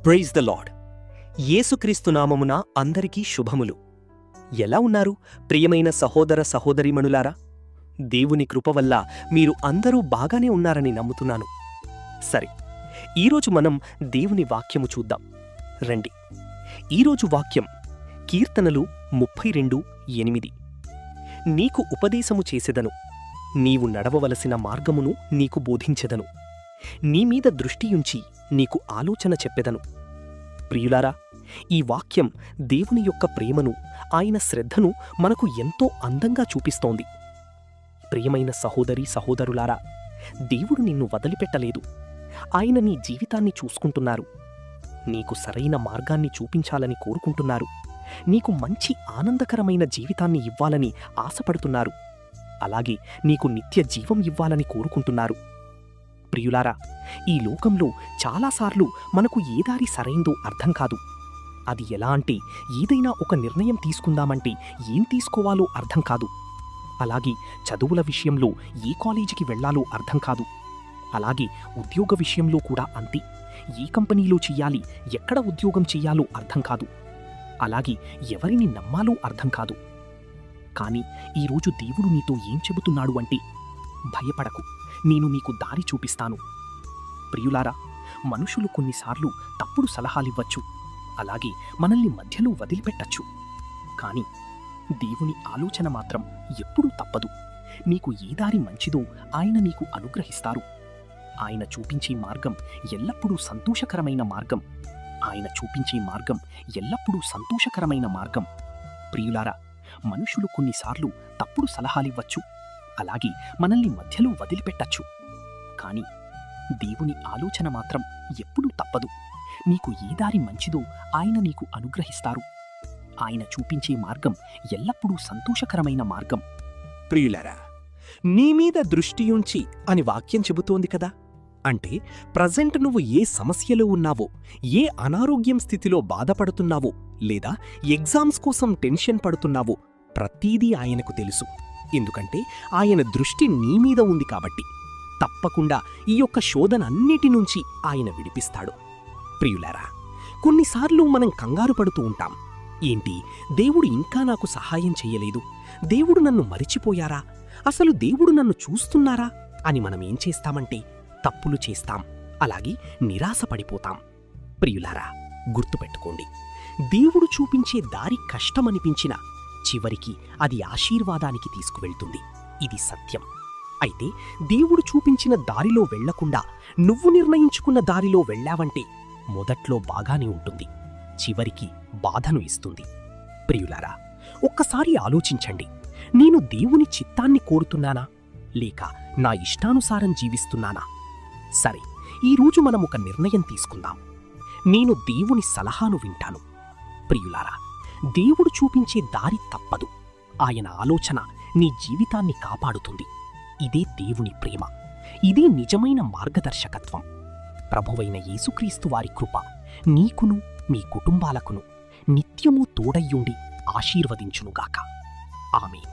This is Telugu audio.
Praise the lord. యేసుక్రీస్తు నామమున అందరికీ శుభములు. ఎలా ఉన్నారు ప్రియమైన సహోదర సహోదరీమణులారా? దేవుని కృప వల్ల మీరు అందరూ బాగానే ఉన్నారని నమ్ముతున్నాను. సరే, ఈరోజు మనం దేవుని వాక్యము చూద్దాం రండి. ఈరోజు వాక్యం కీర్తనలు 32:8. నీకు ఉపదేశము చేసెదను, నీవు నడవవలసిన మార్గమును నీకు బోధించెదను, నీమీద దృష్టియుంచి నీకు ఆలోచన చెప్పెదను. ప్రియులారా, ఈ వాక్యం దేవుని యొక్క ప్రేమను, ఆయన శ్రద్ధను మనకు ఎంతో అందంగా చూపిస్తోంది. ప్రియమైన సహోదరీ సహోదరులారా, దేవుడు నిన్ను వదిలిపెట్టలేదు. ఆయన నీ జీవితాన్ని చూసుకుంటున్నారు. నీకు సరైన మార్గాన్ని చూపించాలని కోరుకుంటున్నారు. నీకు మంచి ఆనందకరమైన జీవితాన్ని ఇవ్వాలని ఆశపడుతున్నారు. అలాగే నీకు నిత్య జీవం ఇవ్వాలని కోరుకుంటున్నారు. ప్రియులారా, ఈ లోకంలో చాలాసార్లు మనకు ఏ దారి సరైందో అర్థం కాదు. అది ఎలా అంటే, ఏదైనా ఒక నిర్ణయం తీసుకుందామంటే ఏం తీసుకోవాలో అర్థం కాదు. అలాగే చదువుల విషయంలో ఏ కాలేజీకి వెళ్లాలో అర్థం కాదు. అలాగే ఉద్యోగ విషయంలో కూడా అంతే. ఏ కంపెనీలో చెయ్యాలి, ఎక్కడ ఉద్యోగం చెయ్యాలో అర్థం కాదు. అలాగే ఎవరిని నమ్మాలో అర్థం కాదు. కానీ ఈరోజు దేవుడు నీతో ఏం చెబుతున్నాడు అంటే, భయపడకు, నేను నీకు దారి చూపిస్తాను. ప్రియులారా, మనుషులు కొన్నిసార్లు తప్పుడు సలహాలివ్వచ్చు, అలాగే మనల్ని మధ్యలో వదిలిపెట్టచ్చు. కానీ దేవుని ఆలోచన మాత్రం ఎప్పుడూ తప్పదు. నీకు ఏ దారి మంచిదో ఆయన నీకు అనుగ్రహిస్తారు. ఆయన చూపించే మార్గం ఎల్లప్పుడూ సంతోషకరమైన మార్గం. ఆయన చూపించే మార్గం ఎల్లప్పుడూ సంతోషకరమైన మార్గం. ప్రియులారా, మనుషులు కొన్నిసార్లు తప్పుడు సలహాలివ్వచ్చు, అలాగే మనల్ని మధ్యలో వదిలిపెట్టచ్చు. కానీ దేవుని ఆలోచన మాత్రం ఎప్పుడూ తప్పదు. నీకు ఏ దారి మంచిదో ఆయన నీకు అనుగ్రహిస్తారు. ఆయన చూపించే మార్గం ఎల్లప్పుడూ సంతోషకరమైన మార్గం. ప్రియులారా, నీమీద దృష్టియుంచి అని వాక్యం చెబుతోంది కదా. అంటే ప్రజెంట్ నువ్వు ఏ సమస్యలో ఉన్నావో, ఏ అనారోగ్యం స్థితిలో బాధపడుతున్నావో, లేదా ఎగ్జామ్స్ కోసం టెన్షన్ పడుతున్నావో ప్రతీదీ ఆయనకు తెలుసు. ఎందుకంటే ఆయన దృష్టి నీమీద ఉంది కాబట్టి తప్పకుండా ఈ యొక్క శోధనన్నిటి నుంచి ఆయన విడిపిస్తాడు. ప్రియులారా, కొన్నిసార్లు మనం కంగారు పడుతూ ఉంటాం. ఏంటి, దేవుడు ఇంకా నాకు సహాయం చెయ్యలేదు, దేవుడు నన్ను మరిచిపోయారా, అసలు దేవుడు నన్ను చూస్తున్నారా అని మనం ఏం చేస్తామంటే తప్పులు చేస్తాం, అలాగే నిరాశపడిపోతాం. ప్రియులారా, గుర్తుపెట్టుకోండి, దేవుడు చూపించే దారి కష్టమనిపించినా చివరికి అది ఆశీర్వాదానికి తీసుకువెళ్తుంది. ఇది సత్యం. అయితే దేవుడు చూపించిన దారిలో వెళ్లకుండా నువ్వు నిర్ణయించుకున్న దారిలో వెళ్ళావంటే మొదట్లో బాగానే ఉంటుంది, చివరికి బాధను ఇస్తుంది. ప్రియులారా, ఒక్కసారి ఆలోచించండి. నేను దేవుని చిత్తాన్ని కోరుతున్నానా, లేక నా ఇష్టానుసారం జీవిస్తున్నానా? సరే, ఈరోజు మనం ఒక నిర్ణయం తీసుకుందాం. నేను దేవుని సలహాను వింటాను. ప్రియులారా, దేవుడు చూపించే దారి తప్పదు. ఆయన ఆలోచన నీ జీవితాన్ని కాపాడుతుంది. ఇదే దేవుని ప్రేమ. ఇదే నిజమైన మార్గదర్శకత్వం. ప్రభువైన యేసుక్రీస్తు వారి కృప నీకును మీ కుటుంబాలకును నిత్యము తోడయ్యుండి ఆశీర్వదించునుగాక. ఆమేన్.